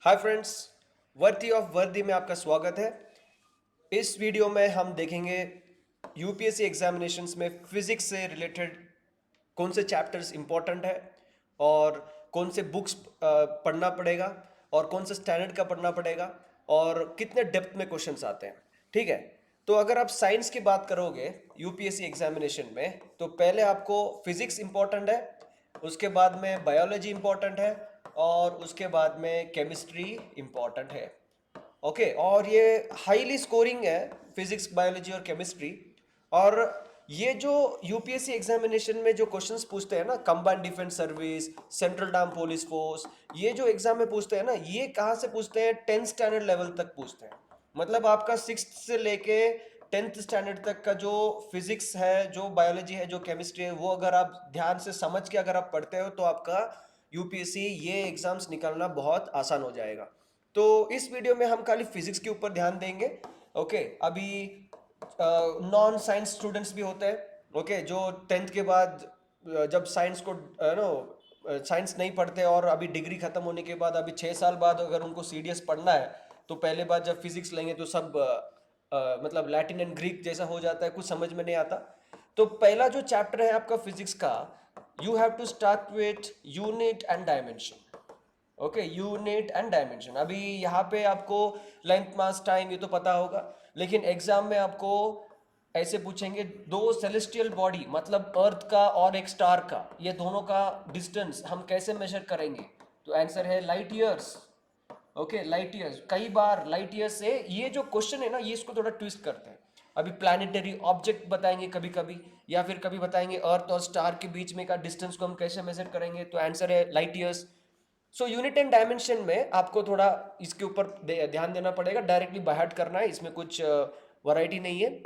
Hi friends, worthy of वर्दी में आपका स्वागत है। इस वीडियो में हम देखेंगे यूपीएससी एग्जामिनेशंस में फिजिक्स से रिलेटेड कौन से चैप्टर्स इंपॉर्टेंट है और कौन से बुक्स पढ़ना पड़ेगा और कौन से स्टैंडर्ड का पढ़ना पड़ेगा और कितने डेप्थ में क्वेश्चंस आते हैं। ठीक है, तो अगर आप साइंस की बात करोगे यूपीएससी एग्जामिनेशन में तो पहले आपको फिजिक्स इंपॉर्टेंट है, उसके बाद में बायोलॉजी इंपॉर्टेंट है और उसके बाद में केमिस्ट्री इंपॉर्टेंट है। ओके, और ये हाईली स्कोरिंग है, फिजिक्स बायोलॉजी और केमिस्ट्री। और ये जो यूपीएससी एग्जामिनेशन में जो क्वेश्चंस पूछते हैं ना, कंबाइंड डिफेंस सर्विस, सेंट्रल डार्म पुलिस फोर्स, ये जो एग्जाम में पूछते हैं ना, ये कहाँ से पूछते हैं? 10th स्टैंडर्ड लेवल तक पूछते हैं। मतलब आपका 6th से लेके 10th स्टैंडर्ड तक का जो फिजिक्स है, जो बायोलॉजी है, जो केमिस्ट्री है, वो अगर आप ध्यान से समझ के अगर आप पढ़ते हो तो आपका यूपीएससी ये एग्जाम्स निकालना बहुत आसान हो जाएगा। तो इस वीडियो में हम खाली फिजिक्स के ऊपर ध्यान देंगे। ओके, अभी नॉन साइंस स्टूडेंट्स भी होते हैं, ओके, जो 10th के बाद जब साइंस को नो साइंस नहीं पढ़ते और अभी डिग्री खत्म होने के बाद अभी 6 साल बाद अगर उनको सीडीएस पढ़ना है तो पहले बार जब फिजिक्स लेंगे तो सब मतलब लैटिन एंड ग्रीक जैसा हो जाता है, कुछ समझ में नहीं आता। तो पहला जो चैप्टर है आपका फिजिक्स का, you have to start with unit and dimension. Okay, unit and dimension. अभी यहाँ पे आपको लेंथ मास टाइम ये तो पता होगा, लेकिन एग्जाम में आपको ऐसे पूछेंगे दो सेलेस्टियल बॉडी मतलब अर्थ का और एक स्टार का, ये दोनों का डिस्टेंस हम कैसे मेजर करेंगे? तो आंसर है light years. Okay, light years. कई बार लाइट ईयर्स से ये जो क्वेश्चन है ना, ये इसको थोड़ा ट्विस्ट करते हैं। अभी प्लानिटरी ऑब्जेक्ट बताएंगे कभी कभी, या फिर कभी बताएंगे अर्थ और स्टार के बीच में का डिस्टेंस को हम कैसे मेजर करेंगे, तो आंसर है light years. So unit and dimension में आपको थोड़ा इसके ऊपर ध्यान देना पड़ेगा, डायरेक्टली बाय हार्ट करना है, इसमें कुछ वैरायटी नहीं है।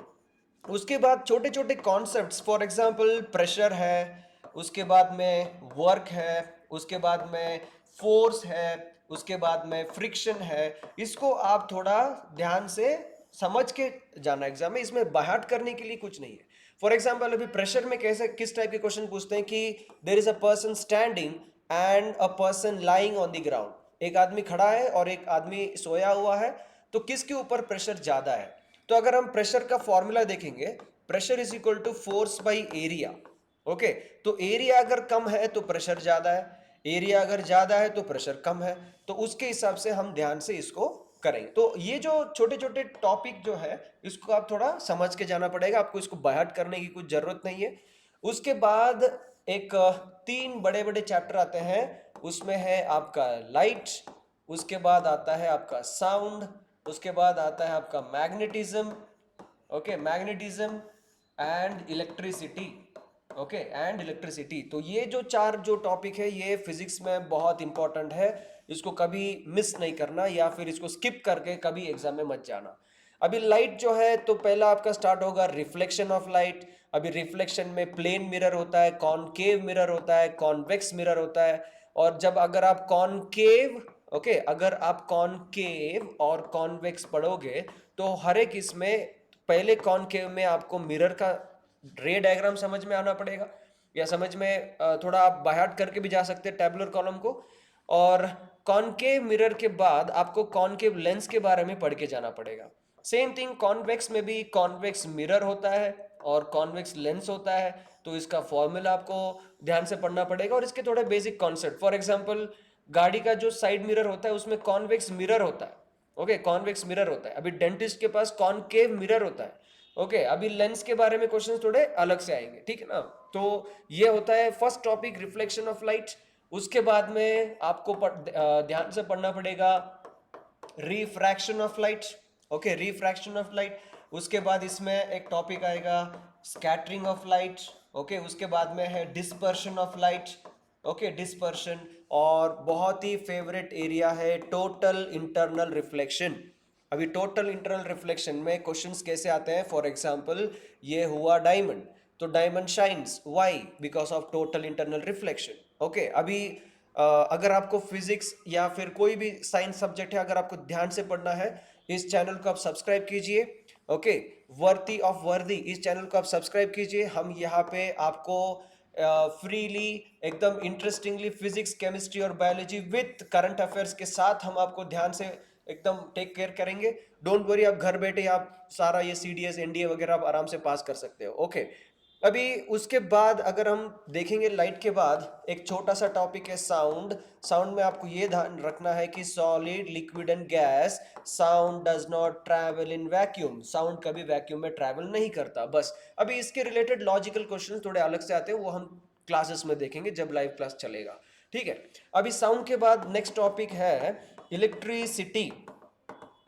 उसके बाद छोटे छोटे कॉन्सेप्ट्स, फॉर एग्जांपल प्रेशर है, उसके बाद में वर्क है, उसके बाद में फोर्स है, उसके बाद में फ्रिक्शन है, इसको आप थोड़ा ध्यान से समझ के जाना एग्जाम में, इसमें बाय हार्ट करने के लिए कुछ नहीं है। फॉर एग्जाम्पल अभी प्रेशर में कैसे किस टाइप के क्वेश्चन पूछते हैं कि there is a person standing and a person lying on the ground, एक आदमी खड़ा है और एक आदमी सोया हुआ है, तो किसके ऊपर प्रेशर ज्यादा है? तो अगर हम प्रेशर का फॉर्मूला देखेंगे, pressure is equal to force by area. Okay, तो एरिया अगर कम है तो प्रेशर ज्यादा है, एरिया अगर ज्यादा है तो प्रेशर कम है, तो उसके हिसाब से हम ध्यान से इसको करेंगे। तो ये जो छोटे छोटे टॉपिक जो है, इसको आप थोड़ा समझ के जाना पड़ेगा, आपको इसको बाय हार्ट करने की कुछ जरूरत नहीं है। उसके बाद एक 3 बड़े बड़े चैप्टर आते हैं, उसमें है आपका लाइट, उसके बाद आता है आपका साउंड, उसके बाद आता है आपका magnetism. Okay, magnetism and electricity. Okay, and electricity. तो ये जो चार जो टॉपिक है ये फिजिक्स में बहुत इंपॉर्टेंट है, इसको कभी मिस नहीं करना या फिर इसको स्किप करके कभी एग्जाम में मत जाना। अभी लाइट जो है तो पहला आपका स्टार्ट होगा रिफ्लेक्शन ऑफ लाइट। अभी रिफ्लेक्शन में प्लेन मिरर होता है, कॉनकेव मिरर होता है, कॉन्वेक्स मिरर होता है। और जब अगर आप कॉनकेव, ओके, अगर आप कॉनकेव और कॉन्वेक्स पढ़ोगे तो हर एक इसमें पहले कॉनकेव में आपको मिरर का रे डायग्राम समझ में आना पड़ेगा, या समझ में थोड़ा आप बाय हार्ट करके भी जा सकते हैं टेबुलर कॉलम को। और कॉनकेव मिरर के बाद आपको कॉनकेव लेंस के बारे में पढ़ के जाना पड़ेगा। सेम थिंग कॉन्वेक्स में भी कॉन्वेक्स मिरर होता है और कॉन्वेक्स लेंस होता है, तो इसका फॉर्मूला आपको ध्यान से पढ़ना पड़ेगा और इसके थोड़े बेसिक कॉन्सेप्ट। फॉर एग्जांपल गाड़ी का जो साइड मिरर होता है उसमें कॉन्वेक्स मिरर होता है। ओके, कॉन्वेक्स मिरर होता है। अभी डेंटिस्ट के पास कॉनकेव मिरर होता है। ओके, अभी लेंस के बारे में क्वेश्चन थोड़े अलग से आएंगे, ठीक है ना। तो ये होता है first topic, reflection of light. उसके बाद में आपको ध्यान से पढ़ना पड़ेगा refraction of light. Okay, refraction of light. उसके बाद इसमें एक टॉपिक आएगा स्कैटरिंग ऑफ लाइट। ओके, उसके बाद में है dispersion of light. Okay, dispersion. और बहुत ही फेवरेट एरिया है टोटल इंटरनल रिफ्लेक्शन। अभी टोटल इंटरनल रिफ्लेक्शन में क्वेश्चंस कैसे आते हैं? फॉर एग्जांपल ये हुआ डायमंड, तो diamond shines why? Because of total internal reflection. Okay, अभी अगर आपको फिजिक्स या फिर कोई भी साइंस सब्जेक्ट है, अगर आपको ध्यान से पढ़ना है, इस चैनल को आप सब्सक्राइब कीजिए। ओके, वर्दी ऑफ वर्दी, इस चैनल को आप सब्सक्राइब कीजिए। हम यहाँ पे आपको फ्रीली, एकदम इंटरेस्टिंगली फिजिक्स, केमिस्ट्री और बायोलॉजी विथ करंट अफेयर्स के साथ हम आपको ध्यान से एकदम टेक केयर करेंगे। डोंट वरी, आप घर बैठे आप सारा ये CDS NDA वगैरह आप आराम से पास कर सकते हो। ओके, अभी उसके बाद अगर हम देखेंगे लाइट के बाद एक छोटा सा टॉपिक है साउंड। साउंड में आपको ये ध्यान रखना है कि solid, liquid and gas, sound does not travel in vacuum. Sound कभी वैक्यूम में ट्रैवल नहीं करता। बस अभी इसके रिलेटेड लॉजिकल क्वेश्चन थोड़े अलग से आते हैं, वो हम क्लासेस में देखेंगे जब लाइव क्लास चलेगा। ठीक है, अभी साउंड के बाद नेक्स्ट टॉपिक है इलेक्ट्रिसिटी।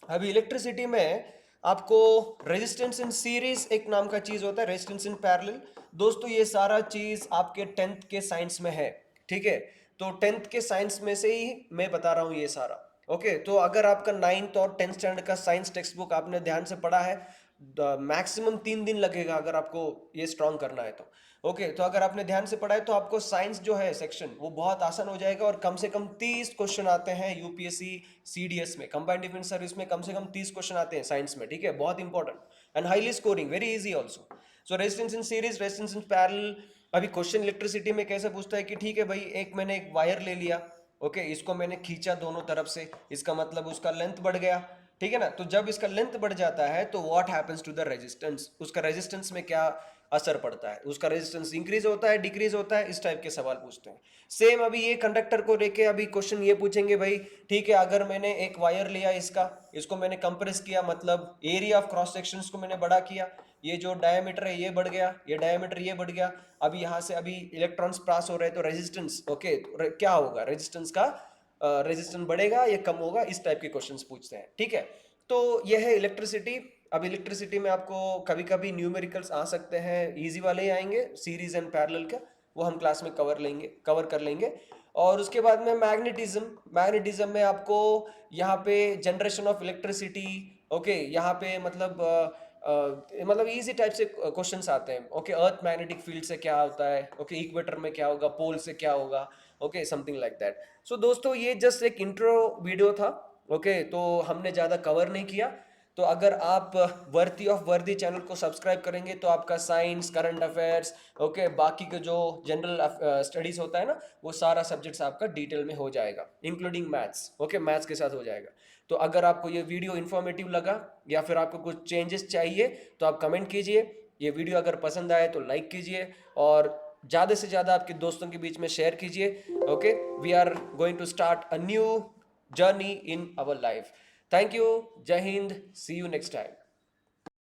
अभी इलेक्ट्रिसिटी में आपको रेजिस्टेंस इन सीरीज एक नाम का चीज होता है, रेजिस्टेंस इन पैरेलल। दोस्तों ये सारा चीज आपके 10th के साइंस में है। ठीक है, तो 10th के साइंस में से ही मैं बता रहा हूं ये सारा। ओके, तो अगर आपका 9th और 10th स्टैंडर्ड का साइंस टेक्स्ट बुक आपने ध्यान से पढ़ा है, मैक्सिमम 3 दिन लगेगा अगर आपको ये स्ट्रॉन्ग करना है तो। ओके, तो अगर आपने ध्यान से पढ़ा है तो आपको साइंस जो है सेक्शन वो बहुत आसान हो जाएगा, और कम से कम 30 क्वेश्चन आते हैं यूपीएससी CDS में, कंबाइंड डिफेंस सर्विस में कम से कम 30 क्वेश्चन आते हैं साइंस में। ठीक है, बहुत important and highly scoring, very easy also. So resistance in series, resistance in parallel. अभी क्वेश्चन इलेक्ट्रिसिटी में कैसे पूछता है कि ठीक है भाई, मैंने एक वायर ले लिया, ओके, इसको मैंने खींचा दोनों तरफ से, इसका मतलब उसका लेंथ बढ़ गया। ठीक है ना, तो जब इसका लेंथ बढ़ जाता है तो what happens to the resistance, उसका रेजिस्टेंस में क्या असर पड़ता है, उसका रेजिस्टेंस इंक्रीज होता है, डिक्रीज होता है, इस टाइप के सवाल पूछते हैं। सेम अभी ये कंडक्टर को लेके अभी क्वेश्चन ये पूछेंगे भाई, ठीक है, अगर मैंने एक वायर लिया, इसको मैंने कंप्रेस किया, मतलब एरिया ऑफ क्रॉस सेक्शंस को मैंने बड़ा किया, ये जो डायमीटर है ये बढ़ गया, ये डायमीटर ये बढ़ गया, अभी यहाँ से अभी इलेक्ट्रॉन्स पास हो रहे हैं तो रेजिस्टेंस, ओके, क्या होगा, रेजिस्टेंस का रेजिस्टेंस बढ़ेगा या कम होगा, इस टाइप के क्वेश्चंस पूछते हैं। ठीक है, तो यह है इलेक्ट्रिसिटी। अब इलेक्ट्रिसिटी में आपको कभी कभी न्यूमेरिकल्स आ सकते हैं, इजी वाले ही आएंगे, सीरीज एंड पैरेलल का, वो हम क्लास में कवर कर लेंगे। और उसके बाद में मैग्नेटिज्म में आपको यहाँ पे जनरेशन ऑफ इलेक्ट्रिसिटी, ओके, यहाँ पे मतलब इजी टाइप से क्वेश्चंस आते हैं। ओके, अर्थ मैग्नेटिक फील्ड से क्या होता है, ओके, इक्वेटर में क्या होगा, पोल से क्या होगा, ओके, समथिंग लाइक दैट। सो दोस्तों ये जस्ट एक इंट्रो वीडियो था। ओके, तो हमने ज़्यादा कवर नहीं किया। तो अगर आप वर्दी ऑफ वर्दी चैनल को सब्सक्राइब करेंगे तो आपका साइंस, करंट अफेयर्स, ओके, बाकी के जो जनरल स्टडीज होता है ना, वो सारा सब्जेक्ट्स आपका डिटेल में हो जाएगा, इंक्लूडिंग मैथ्स। ओके, मैथ्स के साथ हो जाएगा। तो अगर आपको ये वीडियो इन्फॉर्मेटिव लगा या फिर आपको कुछ चेंजेस चाहिए तो आप कमेंट कीजिए। ये वीडियो अगर पसंद आए तो लाइक कीजिए, और ज़्यादा से ज़्यादा आपके दोस्तों के बीच में शेयर कीजिए। Okay, we are going to start a new journey in our life. Thank you. Jai Hind. See you next time.